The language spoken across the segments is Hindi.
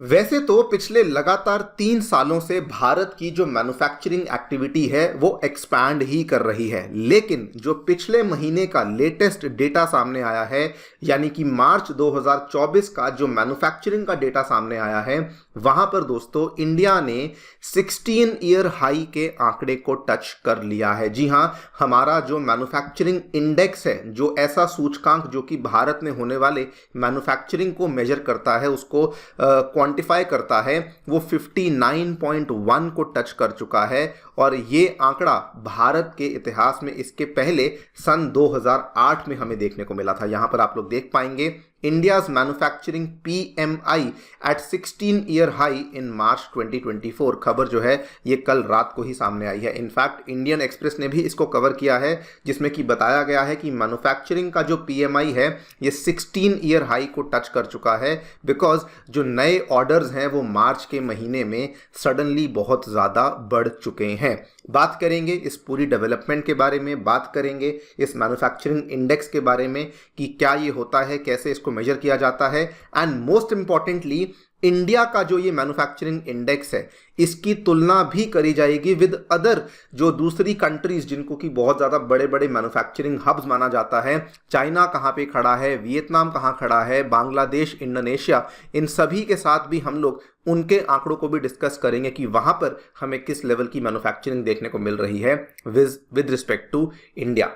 वैसे तो पिछले लगातार 3 सालों से भारत की जो मैन्युफैक्चरिंग एक्टिविटी है वो एक्सपैंड ही कर रही है, लेकिन जो पिछले महीने का लेटेस्ट डेटा सामने आया है, यानी कि मार्च 2024 का जो मैन्युफैक्चरिंग का डेटा सामने आया है, वहां पर दोस्तों इंडिया ने 16 ईयर हाई के आंकड़े को टच कर लिया है। जी हां, हमारा जो मैन्युफैक्चरिंग इंडेक्स है, जो ऐसा सूचकांक जो कि भारत में होने वाले मैन्युफैक्चरिंग को मेजर करता है, उसको क्वांटिफाई करता है, वो 59.1 को टच कर चुका है। और ये आंकड़ा भारत के इतिहास में इसके पहले सन 2008 में हमें देखने को मिला था। यहां पर आप लोग देख पाएंगे India's manufacturing PMI at 16 year high in March 2024। खबर जो है ये कल रात को ही सामने आई है। इनफैक्ट इंडियन एक्सप्रेस ने भी इसको कवर किया है, जिसमें कि बताया गया है कि मैन्युफैक्चरिंग का जो PMI है ये 16 ईयर हाई को टच कर चुका है, बिकॉज जो नए ऑर्डर्स हैं वो मार्च के महीने में सडनली बहुत ज़्यादा बढ़ चुके हैं। बात करेंगे इस पूरी डेवलपमेंट के बारे में, बात करेंगे इस मैन्युफैक्चरिंग इंडेक्स के बारे में कि क्या ये होता है, कैसे इसको मेजर किया जाता है, एंड मोस्ट इंपॉर्टेंटली इंडिया का जो ये मैन्युफैक्चरिंग इंडेक्स है इसकी तुलना भी करी जाएगी विद अदर जो दूसरी कंट्रीज जिनको कि बहुत ज़्यादा बड़े बड़े मैन्युफैक्चरिंग हब्स माना जाता है। चाइना कहाँ पे खड़ा है, वियतनाम कहाँ खड़ा है, बांग्लादेश, इंडोनेशिया, इन सभी के साथ भी हम लोग उनके आंकड़ों को भी डिस्कस करेंगे कि वहाँ पर हमें किस लेवल की मैन्युफैक्चरिंग देखने को मिल रही है विद रिस्पेक्ट टू इंडिया।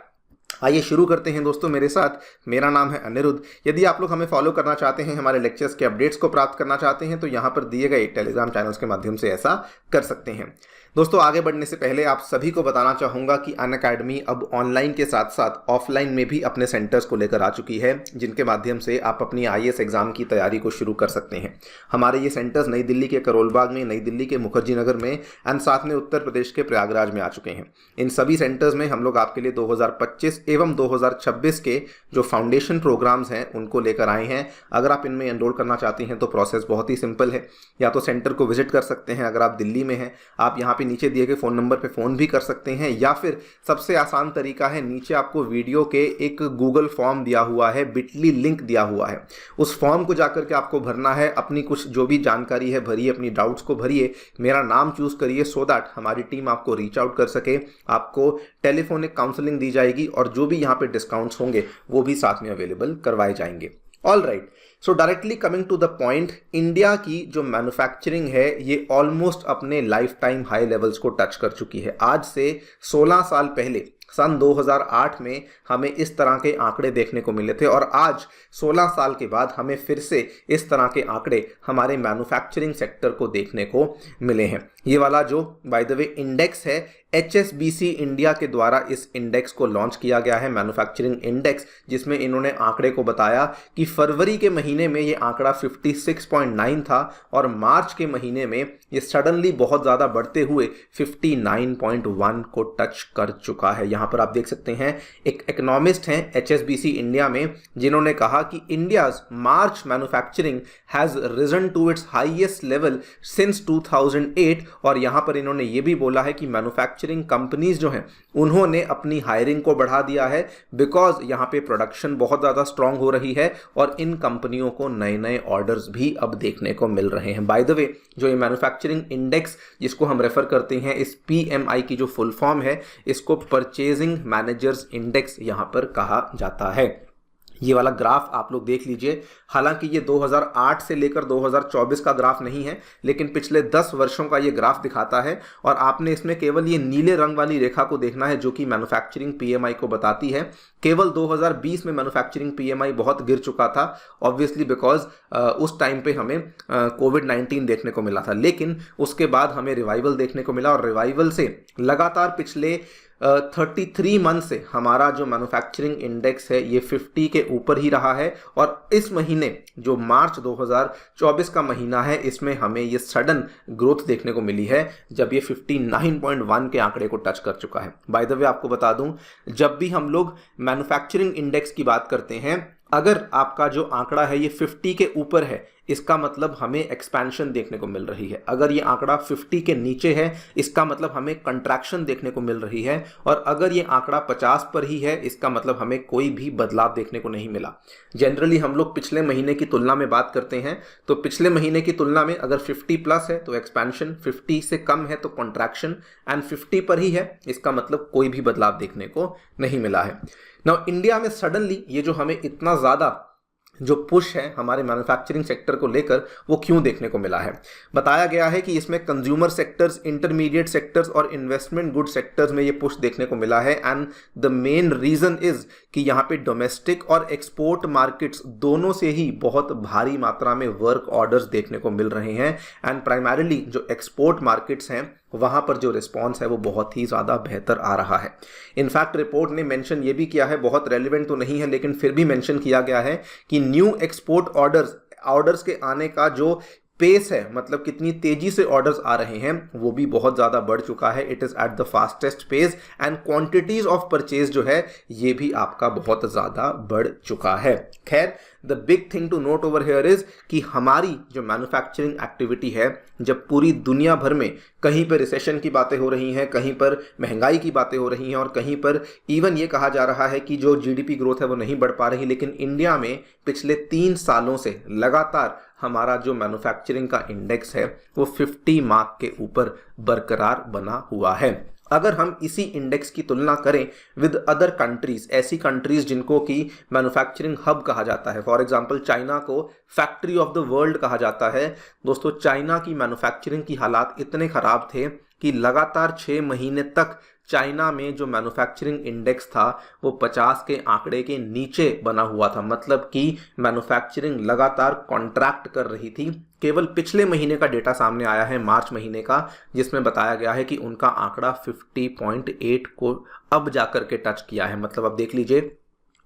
आइए शुरू करते हैं दोस्तों मेरे साथ। मेरा नाम है अनिरुद्ध। यदि आप लोग हमें फॉलो करना चाहते हैं, हमारे लेक्चर्स के अपडेट्स को प्राप्त करना चाहते हैं, तो यहाँ पर दिए गए टेलीग्राम चैनल्स के माध्यम से ऐसा कर सकते हैं। दोस्तों आगे बढ़ने से पहले आप सभी को बताना चाहूँगा कि अनअकैडमी अब ऑनलाइन के साथ साथ ऑफलाइन में भी अपने सेंटर्स को लेकर आ चुकी है, जिनके माध्यम से आप अपनी IAS एग्जाम की तैयारी को शुरू कर सकते हैं। हमारे ये सेंटर्स नई दिल्ली के करोल बाग में, नई दिल्ली के मुखर्जी नगर में एंड साथ में उत्तर प्रदेश के प्रयागराज में आ चुके हैं। इन सभी सेंटर्स में हम लोग आपके लिए 2025 एवं 2026 के जो फाउंडेशन प्रोग्राम्स हैं उनको लेकर आए हैं। अगर आप इनमें एनरोल करना चाहते हैं तो प्रोसेस बहुत ही सिंपल है। या तो सेंटर को विजिट कर सकते हैं, अगर आप दिल्ली में हैं आप यहाँ पे नीचे दिए गए फ़ोन नंबर पे फ़ोन भी कर सकते हैं, या फिर सबसे आसान तरीका है, नीचे आपको वीडियो के एक गूगल फॉर्म दिया हुआ है, बिटली लिंक दिया हुआ है, उस फॉर्म को जाकर के आपको भरना है। अपनी कुछ जो भी जानकारी है भरिए, अपनी डाउट्स को भरिए, मेरा नाम चूज़ करिए सो दैट हमारी टीम आपको रीच आउट कर सके। आपको टेलीफोनिक काउंसलिंग दी जाएगी और जो भी यहाँ पे डिस्काउंट्स होंगे वो भी साथ में अवेलेबल करवाए जाएंगे। All right, so directly coming to the point, India की जो मैन्युफैक्चरिंग है ये ऑलमोस्ट अपने लाइफ टाइम हाई लेवल्स को टच कर चुकी है। आज से 16 साल पहले सन 2008 में हमें इस तरह के आंकड़े देखने को मिले थे, और आज 16 साल के बाद हमें फिर से इस तरह के आंकड़े हमारे मैन्युफैक्चरिंग सेक्टर को देखने को मिले हैं। ये वाला जो बाय द वे इंडेक्स है, HSBC इंडिया के द्वारा इस इंडेक्स को लॉन्च किया गया है, मैन्युफैक्चरिंग इंडेक्स, जिसमें इन्होंने आंकड़े को बताया कि फरवरी के महीने में ये आंकड़ा 56.9 था और मार्च के महीने में ये सडनली बहुत ज़्यादा बढ़ते हुए 59.1 को टच कर चुका है। यहाँ पर आप देख सकते हैं एक इकोनॉमिस्ट हैं HSBC इंडिया में, जिन्होंने कहा कि India's March manufacturing has risen to its highest level since 2008। और यहाँ पर इन्होंने ये भी बोला है कि मैन्युफैक्चरिंग कंपनीज जो हैं उन्होंने अपनी हायरिंग को बढ़ा दिया है, बिकॉज यहाँ पे प्रोडक्शन बहुत ज़्यादा स्ट्रांग हो रही है और इन कंपनियों को नए नए ऑर्डर्स भी अब देखने को मिल रहे हैं। बाय द वे, जो ये मैन्युफैक्चरिंग इंडेक्स जिसको हम रेफर करते हैं, इस PMI की जो फुल फॉर्म है, इसको परचेजिंग मैनेजर्स इंडेक्स यहाँ पर कहा जाता है। ये वाला ग्राफ आप लोग देख लीजिए। हालांकि ये 2008 से लेकर 2024 का ग्राफ नहीं है, लेकिन पिछले 10 वर्षों का ये ग्राफ दिखाता है, और आपने इसमें केवल ये नीले रंग वाली रेखा को देखना है जो कि मैन्युफैक्चरिंग PMI को बताती है। केवल 2020 में मैन्युफैक्चरिंग PMI बहुत गिर चुका था, ऑब्वियसली बिकॉज उस टाइम पे हमें COVID-19 देखने को मिला था, लेकिन उसके बाद हमें रिवाइवल देखने को मिला, और रिवाइवल से लगातार पिछले 33 मंथ से हमारा जो मैन्युफैक्चरिंग इंडेक्स है ये 50 के ऊपर ही रहा है। और इस महीने जो मार्च 2024 का महीना है, इसमें हमें ये सडन ग्रोथ देखने को मिली है, जब ये 59.1 के आंकड़े को टच कर चुका है। बाय द वे आपको बता दूं, जब भी हम लोग मैन्युफैक्चरिंग इंडेक्स की बात करते हैं, अगर आपका जो आंकड़ा है ये 50 के ऊपर है, इसका मतलब हमें एक्सपेंशन देखने को मिल रही है। अगर ये आंकड़ा 50 के नीचे है, इसका मतलब हमें कंट्रैक्शन देखने को मिल रही है। और अगर ये आंकड़ा 50 पर ही है, इसका मतलब हमें कोई भी बदलाव देखने को नहीं मिला। जनरली हम लोग पिछले महीने की तुलना में बात करते हैं, तो पिछले महीने की तुलना में अगर 50 प्लस है तो एक्सपेंशन, 50 से कम है तो कॉन्ट्रैक्शन, एंड 50 पर ही है इसका मतलब कोई भी बदलाव देखने को नहीं मिला है। नाउ इंडिया में सडनली ये जो हमें इतना ज़्यादा जो पुश है हमारे मैन्युफैक्चरिंग सेक्टर को लेकर, वो क्यों देखने को मिला है? बताया गया है कि इसमें कंज्यूमर सेक्टर्स, इंटरमीडिएट सेक्टर्स और इन्वेस्टमेंट गुड सेक्टर्स में ये पुश देखने को मिला है। And the main reason is कि यहाँ पे डोमेस्टिक और एक्सपोर्ट मार्केट्स दोनों से ही बहुत भारी मात्रा में वर्क ऑर्डर्स देखने को मिल रहे हैं। एंड प्राइमरीली जो एक्सपोर्ट मार्केट्स हैं वहाँ पर जो रिस्पॉन्स है वो बहुत ही ज़्यादा बेहतर आ रहा है। इनफैक्ट रिपोर्ट ने मेंशन ये भी किया है, बहुत रेलिवेंट तो नहीं है लेकिन फिर भी मेंशन किया गया है कि न्यू एक्सपोर्ट ऑर्डर्स के आने का जो पेस है, मतलब कितनी तेजी से ऑर्डर्स आ रहे हैं, वो भी बहुत ज़्यादा बढ़ चुका है। It is at the fastest pace and quantities of purchase जो है ये भी आपका बहुत ज़्यादा बढ़ चुका है। खैर, the big thing to note over here is कि हमारी जो मैन्युफैक्चरिंग एक्टिविटी है, जब पूरी दुनिया भर में कहीं पर रिसेशन की बातें हो रही हैं, कहीं पर महंगाई की बातें हो रही हैं और कहीं पर इवन ये कहा जा रहा है कि जो जीडीपी ग्रोथ है वो नहीं बढ़ पा रही, लेकिन इंडिया में पिछले 3 सालों से लगातार हमारा जो मैन्युफैक्चरिंग का इंडेक्स है वो 50 मार्क के ऊपर बरकरार बना हुआ है। अगर हम इसी इंडेक्स की तुलना करें विद अदर कंट्रीज, ऐसी कंट्रीज जिनको कि मैन्युफैक्चरिंग हब कहा जाता है, फॉर एग्जांपल चाइना को फैक्ट्री ऑफ द वर्ल्ड कहा जाता है। दोस्तों, चाइना की मैन्युफैक्चरिंग की हालात इतने खराब थे कि लगातार 6 महीने तक चाइना में जो मैन्युफैक्चरिंग इंडेक्स था वो 50 के आंकड़े के नीचे बना हुआ था। मतलब कि मैन्युफैक्चरिंग लगातार कॉन्ट्रैक्ट कर रही थी। केवल पिछले महीने का डेटा सामने आया है, मार्च महीने का, जिसमें बताया गया है कि उनका आंकड़ा 50.8 को अब जाकर के टच किया है। मतलब अब देख लीजिए,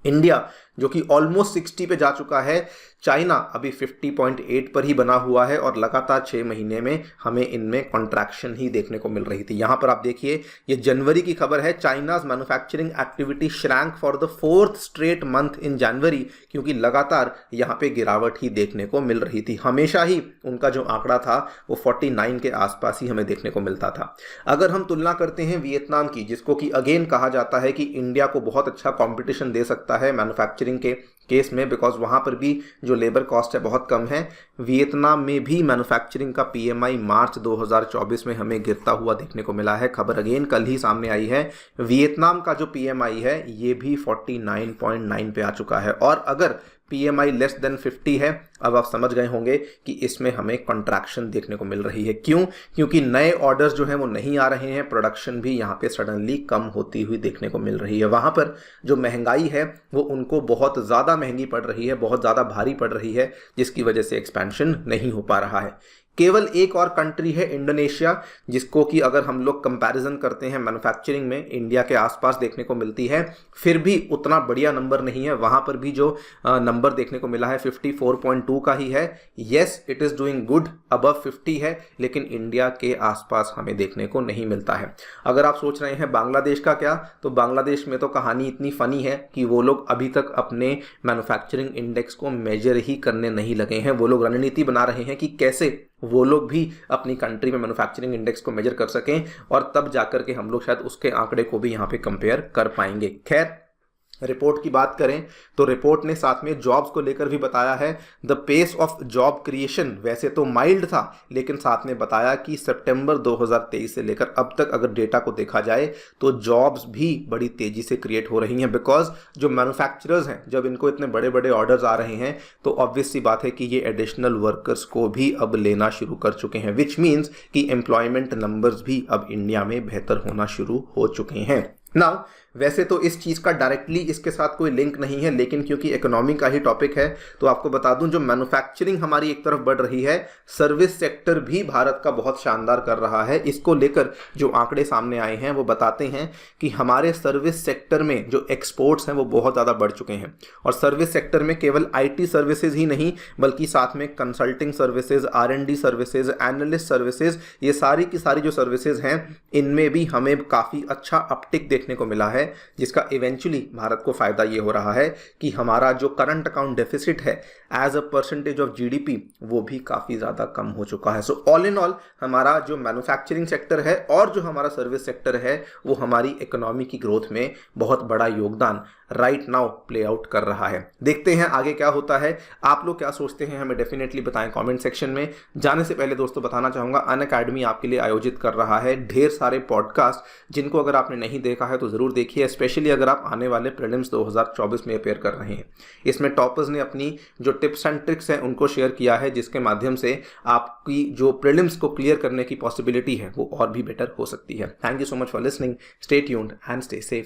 इंडिया जो कि ऑलमोस्ट 60 पे जा चुका है, चाइना अभी 50.8 पर ही बना हुआ है और लगातार 6 महीने में हमें इनमें कॉन्ट्रैक्शन ही देखने को मिल रही थी। यहां पर आप देखिए, ये जनवरी की खबर है, China's manufacturing activity shrank for the 4th straight month in January, क्योंकि लगातार यहां पे गिरावट ही देखने को मिल रही थी। हमेशा ही उनका जो आंकड़ा था वो 49 के आसपास ही हमें देखने को मिलता था। अगर हम तुलना करते हैं वियतनाम की, जिसको कि अगेन कहा जाता है कि इंडिया को बहुत अच्छा कॉम्पिटिशन दे सकता है मैन्युफैक्चरिंग के केस में, बिकॉज वहां पर भी जो लेबर कॉस्ट है बहुत कम है। वियतनाम में भी मैन्युफैक्चरिंग का पीएमआई मार्च 2024 में हमें गिरता हुआ देखने को मिला है। खबर अगेन कल ही सामने आई है, वियतनाम का जो पीएमआई है ये भी 49.9 पे आ चुका है। और अगर पीएमआई लेस देन 50 है, अब आप समझ गए होंगे कि इसमें हमें कॉन्ट्रैक्शन देखने को मिल रही है। क्यों? क्योंकि नए ऑर्डर्स जो हैं वो नहीं आ रहे हैं, प्रोडक्शन भी यहाँ पे सडनली कम होती हुई देखने को मिल रही है। वहाँ पर जो महंगाई है वो उनको बहुत ज़्यादा महंगी पड़ रही है, बहुत ज़्यादा भारी पड़ रही है, जिसकी वजह से एक्सपेंशन नहीं हो पा रहा है। केवल एक और कंट्री है इंडोनेशिया, जिसको कि अगर हम लोग कंपैरिजन करते हैं मैन्युफैक्चरिंग में, इंडिया के आसपास देखने को मिलती है, फिर भी उतना बढ़िया नंबर नहीं है। वहाँ पर भी जो नंबर देखने को मिला है 54.2 का ही है। Yes, it is doing good, above 50 है, लेकिन इंडिया के आसपास हमें देखने को नहीं मिलता है। अगर आप सोच रहे हैं बांग्लादेश का क्या, तो बांग्लादेश में तो कहानी इतनी फ़नी है कि वो लोग अभी तक अपने मैन्युफैक्चरिंग इंडेक्स को मेजर ही करने नहीं लगे हैं। वो लोग रणनीति बना रहे हैं कि कैसे वो लोग भी अपनी कंट्री में मैन्युफैक्चरिंग इंडेक्स को मेजर कर सकें, और तब जाकर के हम लोग शायद उसके आंकड़े को भी यहाँ पे कंपेयर कर पाएंगे। खैर, रिपोर्ट की बात करें तो रिपोर्ट ने साथ में जॉब्स को लेकर भी बताया है। The pace of job creation वैसे तो माइल्ड था, लेकिन साथ में बताया कि सितंबर 2023 से लेकर अब तक अगर डेटा को देखा जाए तो जॉब्स भी बड़ी तेजी से क्रिएट हो रही हैं। बिकॉज जो मैन्युफैक्चरर्स हैं, जब इनको इतने बड़े बड़े ऑर्डर्स आ रहे हैं तो ऑब्वियस सी बात है कि ये एडिशनल वर्कर्स को भी अब लेना शुरू कर चुके हैं, विच मीन्स कि एम्प्लॉयमेंट नंबर्स भी अब इंडिया में बेहतर होना शुरू हो चुके हैं। नाउ वैसे तो इस चीज़ का डायरेक्टली इसके साथ कोई लिंक नहीं है, लेकिन क्योंकि इकोनॉमी का ही टॉपिक है तो आपको बता दूं, जो मैन्युफैक्चरिंग हमारी एक तरफ बढ़ रही है, सर्विस सेक्टर भी भारत का बहुत शानदार कर रहा है। इसको लेकर जो आंकड़े सामने आए हैं वो बताते हैं कि हमारे सर्विस सेक्टर में जो एक्सपोर्ट्स हैं वो बहुत ज़्यादा बढ़ चुके हैं। और सर्विस सेक्टर में केवल IT सर्विसेज ही नहीं, बल्कि साथ में consulting services, R&D services, analyst services, ये सारी की सारी जो सर्विसेज हैं इनमें भी हमें काफ़ी अच्छा अपटिक देखने को मिला है। जिसका इवेंचुअली भारत को फायदा ये हो रहा है कि हमारा जो करंट अकाउंट डेफिसिट है as a percentage of GDP वो भी काफ़ी ज़्यादा कम हो चुका है। सो ऑल इन ऑल हमारा जो मैन्युफैक्चरिंग सेक्टर है और जो हमारा सर्विस सेक्टर है वो हमारी इकोनॉमी की ग्रोथ में बहुत बड़ा योगदान राइट नाउ प्ले आउट कर रहा है। देखते हैं आगे क्या होता है। आप लोग क्या सोचते हैं हमें डेफिनेटली बताएं कमेंट सेक्शन में। जाने से पहले दोस्तों बताना चाहूँगा अनअकैडमी आपके लिए आयोजित कर रहा है ढेर सारे पॉडकास्ट, जिनको अगर आपने नहीं देखा है तो ज़रूर देखिए, स्पेशली अगर आप आने वाले प्रीलिम्स 2024 में अपेयर कर रहे हैं। इसमें टॉपर्स ने अपनी जो टिप्स एंड ट्रिक्स हैं उनको शेयर किया है, जिसके माध्यम से आपकी जो प्रीलिम्स को क्लियर करने की पॉसिबिलिटी है वो और भी बेटर हो सकती है। Thank you so much for listening. Stay tuned and stay safe.